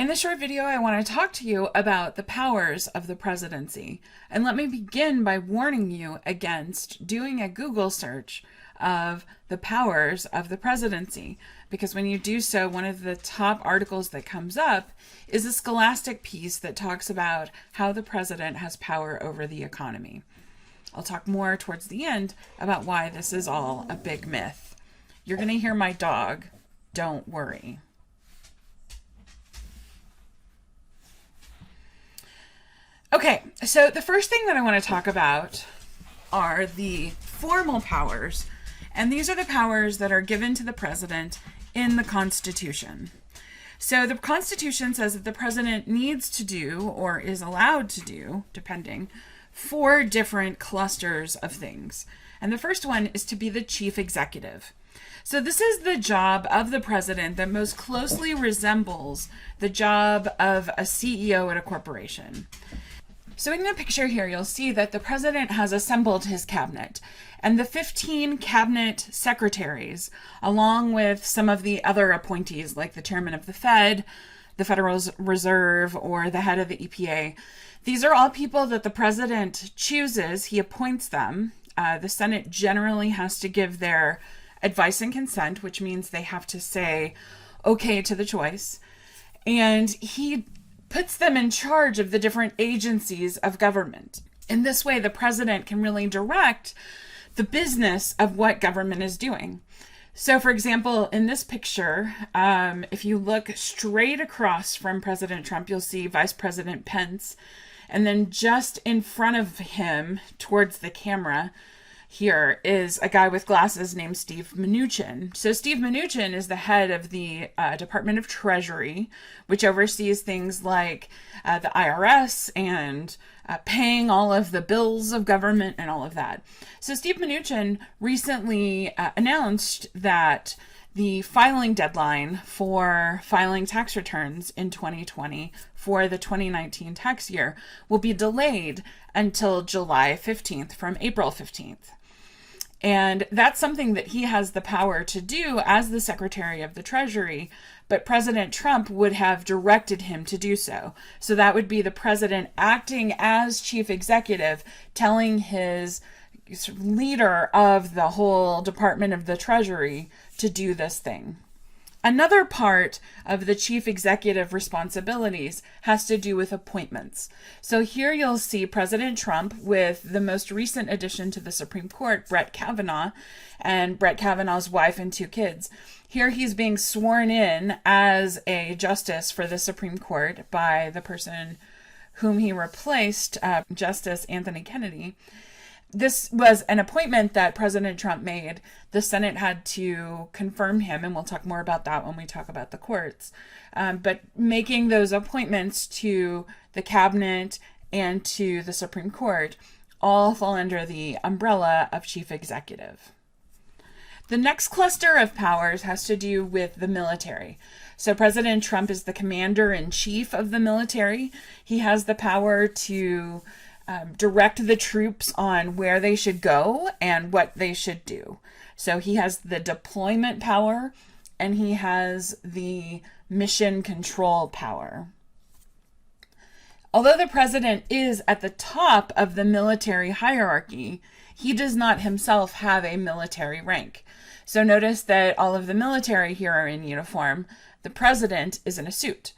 In this short video, I want to talk to you about the powers of the presidency. And let me begin by warning you against doing a Google search of the powers of the presidency. Because when you do so, one of the top articles that comes up is a scholastic piece that talks about how the president has power over the economy. I'll talk more towards the end about why this is all a big myth. You're going to hear my dog. Don't worry. Okay, so the first thing that I want to talk about are the formal powers, and these are the powers that are given to the president in the Constitution. So the Constitution says that the president needs to do, or is allowed to do, depending, 4 different clusters of things. And the first one is to be the chief executive. So this is the job of the president that most closely resembles the job of a CEO at a corporation. So in the picture here, you'll see that the president has assembled his cabinet, and the 15 cabinet secretaries, along with some of the other appointees like the chairman of the Fed, the Federal Reserve, or the head of the EPA. These are all people that the president chooses. He appoints them. The Senate generally has to give their advice and consent, which means they have to say okay to the choice. And he puts them in charge of the different agencies of government. In this way, the president can really direct the business of what government is doing. So, for example, in this picture, if you look straight across from President Trump, you'll see Vice President Pence. And then just in front of him, towards the camera, here is a guy with glasses named Steve Mnuchin. So Steve Mnuchin is the head of the Department of Treasury, which oversees things like the IRS and paying all of the bills of government and all of that. So Steve Mnuchin recently announced that the filing deadline for filing tax returns in 2020 for the 2019 tax year will be delayed until July 15th from April 15th. And that's something that he has the power to do as the Secretary of the Treasury, but President Trump would have directed him to do so. So that would be the president acting as chief executive, telling his leader of the whole Department of the Treasury to do this thing. Another part of the chief executive responsibilities has to do with appointments. So here you'll see President Trump with the most recent addition to the Supreme Court, Brett Kavanaugh, and Brett Kavanaugh's wife and 2 kids. Here he's being sworn in as a justice for the Supreme Court by the person whom he replaced, Justice Anthony Kennedy. This was an appointment that President Trump made. The Senate had to confirm him, and we'll talk more about that when we talk about the courts. But making those appointments to the cabinet and to the Supreme Court all fall under the umbrella of chief executive. The next cluster of powers has to do with the military. So President Trump is the commander-in-chief of the military. He has the power to direct the troops on where they should go and what they should do. So he has the deployment power and he has the mission control power. Although the president is at the top of the military hierarchy, he does not himself have a military rank. So notice that all of the military here are in uniform. The president is in a suit.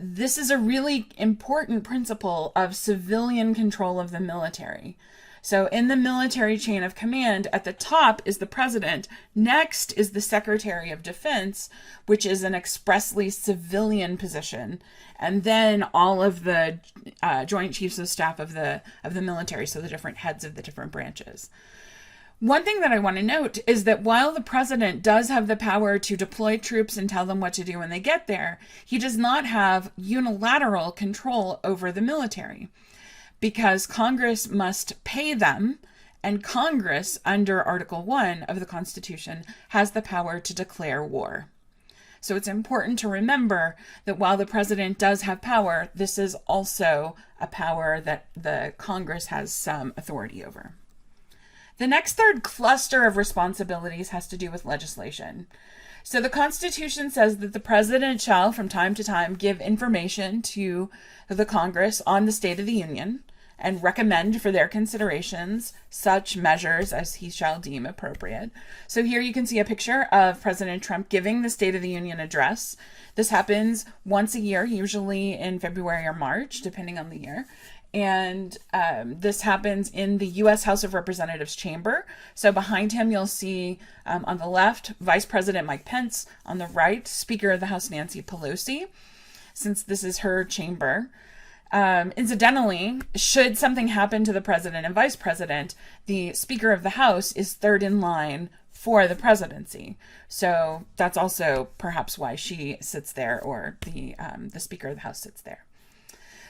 This is a really important principle of civilian control of the military. So in the military chain of command, at the top is the president. Next is the Secretary of Defense, which is an expressly civilian position. And then all of the Joint Chiefs of Staff of the military, so the different heads of the different branches. One thing that I want to note is that while the president does have the power to deploy troops and tell them what to do when they get there, he does not have unilateral control over the military because Congress must pay them, and Congress, under Article 1 of the Constitution, has the power to declare war. So it's important to remember that while the president does have power, this is also a power that the Congress has some authority over. The next third cluster of responsibilities has to do with legislation. So the Constitution says that the president shall, from time to time, give information to the Congress on the State of the Union and recommend for their considerations such measures as he shall deem appropriate. So here you can see a picture of President Trump giving the State of the Union address. This happens once a year, usually in February or March, depending on the year. And this happens in the U.S. House of Representatives chamber. So behind him, you'll see on the left, Vice President Mike Pence. On the right, Speaker of the House Nancy Pelosi, since this is her chamber. Incidentally, should something happen to the president and vice president, the Speaker of the House is third in line for the presidency. So that's also perhaps why she sits there, or the Speaker of the House sits there.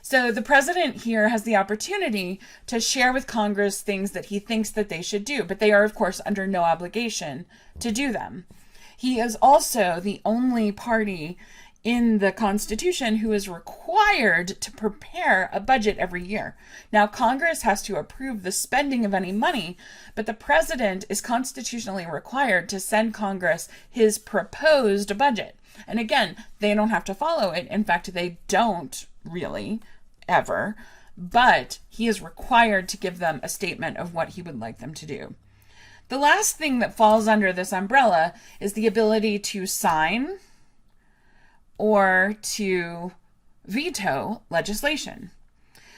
So the president here has the opportunity to share with Congress things that he thinks that they should do, but they are, of course, under no obligation to do them. He is also the only party in the Constitution who is required to prepare a budget every year. Now, Congress has to approve the spending of any money, but the president is constitutionally required to send Congress his proposed budget. And again, they don't have to follow it. In fact, they don't really ever, but he is required to give them a statement of what he would like them to do. The last thing that falls under this umbrella is the ability to sign or to veto legislation.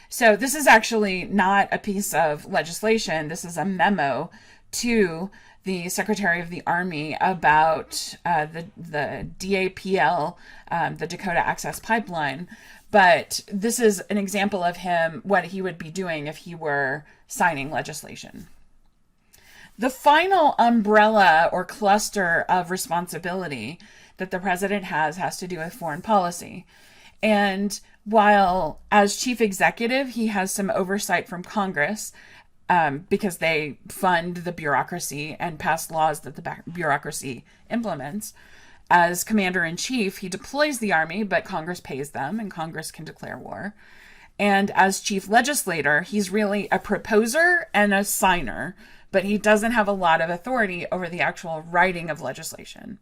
So this is actually not a piece of legislation. This is a memo to the Secretary of the Army about the DAPL, the Dakota Access Pipeline. But this is an example of him, what he would be doing if he were signing legislation. The final umbrella or cluster of responsibility that the president has to do with foreign policy. And while as chief executive, he has some oversight from Congress because they fund the bureaucracy and pass laws that the bureaucracy implements. As commander-in-chief, he deploys the army, but Congress pays them and Congress can declare war. And as chief legislator, he's really a proposer and a signer, but he doesn't have a lot of authority over the actual writing of legislation.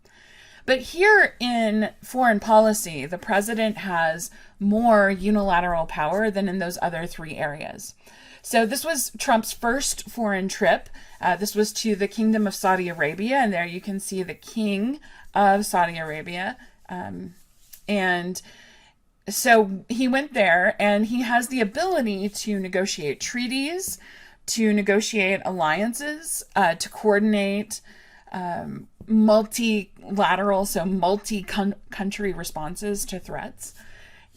But here in foreign policy, the president has more unilateral power than in those other three areas. So this was Trump's first foreign trip. This was to the Kingdom of Saudi Arabia, and there you can see the king of Saudi Arabia. And so he went there, and he has the ability to negotiate treaties, to negotiate alliances, to coordinate multilateral, so multi-country responses to threats.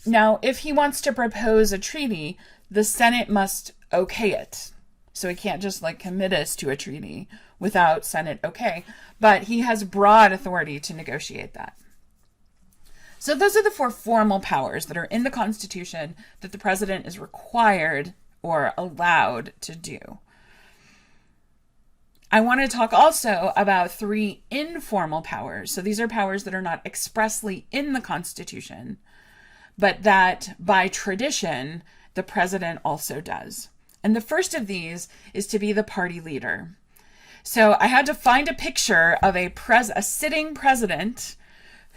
Now, if he wants to propose a treaty, the Senate must okay it. So he can't just commit us to a treaty without Senate okay. But he has broad authority to negotiate that. So those are the four formal powers that are in the Constitution that the president is required or allowed to do. I want to talk also about three informal powers. So these are powers that are not expressly in the Constitution, but that by tradition, the president also does. And the first of these is to be the party leader. So I had to find a picture of a sitting president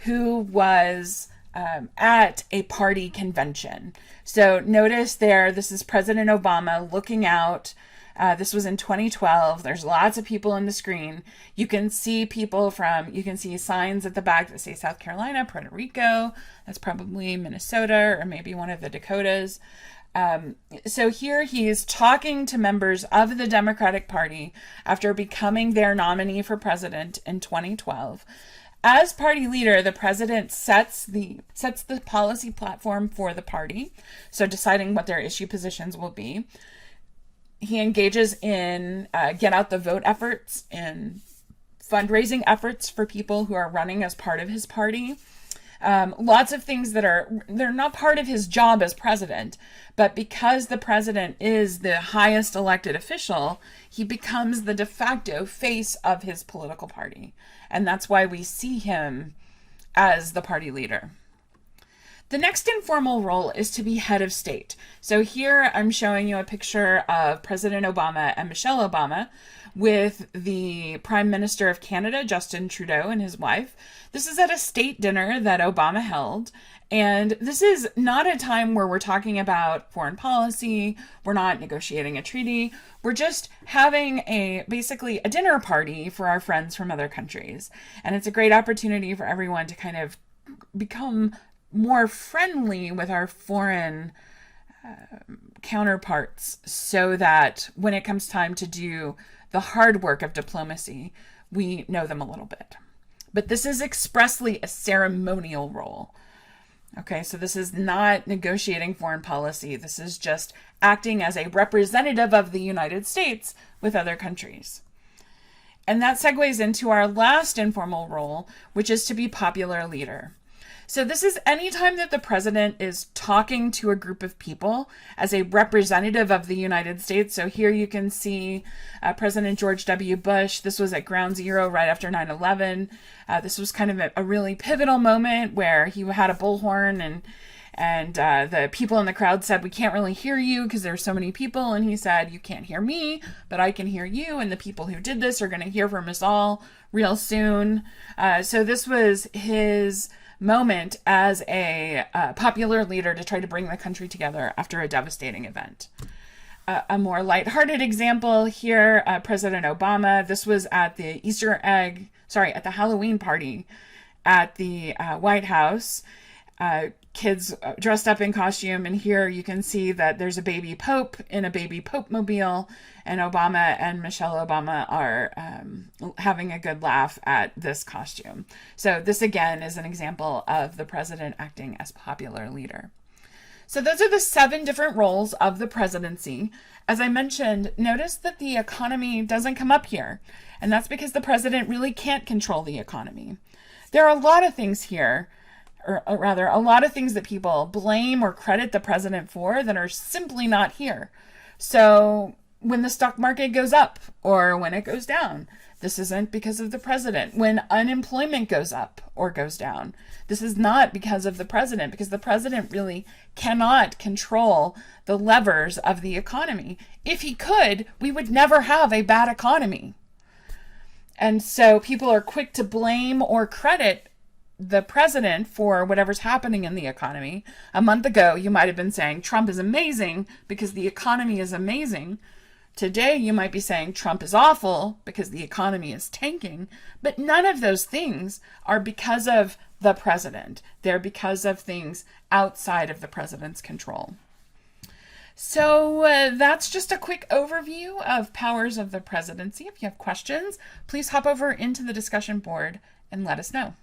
who was at a party convention. So notice there, this is President Obama looking out. This was in 2012. There's lots of people on the screen. You can see you can see signs at the back that say South Carolina, Puerto Rico. That's probably Minnesota or maybe one of the Dakotas. So here he's talking to members of the Democratic Party after becoming their nominee for president in 2012. As party leader, the president sets the policy platform for the party, so deciding what their issue positions will be. He engages in get out the vote efforts and fundraising efforts for people who are running as part of his party. Lots of things they're not part of his job as president, but because the president is the highest elected official, he becomes the de facto face of his political party. And that's why we see him as the party leader. The next informal role is to be head of state. So here I'm showing you a picture of President Obama and Michelle Obama with the Prime Minister of Canada, Justin Trudeau, and his wife. This is at a state dinner that Obama held. And this is not a time where we're talking about foreign policy. We're not negotiating a treaty. We're just having basically a dinner party for our friends from other countries. And it's a great opportunity for everyone to kind of become more friendly with our foreign counterparts, so that when it comes time to do the hard work of diplomacy, we know them a little bit. But this is expressly a ceremonial role. Okay, so this is not negotiating foreign policy. This is just acting as a representative of the United States with other countries. And that segues into our last informal role, which is to be popular leader. So this is any time that the president is talking to a group of people as a representative of the United States. So here you can see President George W. Bush. This was at Ground Zero right after 9/11. This was kind of a really pivotal moment where he had a bullhorn and the people in the crowd said, "We can't really hear you because there's so many people." And he said, "You can't hear me, but I can hear you. And the people who did this are going to hear from us all real soon." So this was his moment as a popular leader to try to bring the country together after a devastating event. A more lighthearted example here, President Obama. This was at the at the Halloween party at the White House. Kids dressed up in costume, and here you can see that there's a baby pope in a baby pope mobile, and Obama and Michelle Obama are having a good laugh at this costume. So this again is an example of the president acting as popular leader. So those are the 7 different roles of the presidency. As I mentioned, notice that the economy doesn't come up here, and that's because the president really can't control the economy. There are a lot of things here, or rather, a lot of things that people blame or credit the president for that are simply not here. So when the stock market goes up or when it goes down, this isn't because of the president. When unemployment goes up or goes down, this is not because of the president, because the president really cannot control the levers of the economy. If he could, we would never have a bad economy. And so people are quick to blame or credit the president for whatever's happening in the economy. A month ago, you might have been saying Trump is amazing because the economy is amazing. Today, you might be saying Trump is awful because the economy is tanking. But none of those things are because of the president. They're because of things outside of the president's control. So that's just a quick overview of powers of the presidency. If you have questions, please hop over into the discussion board and let us know.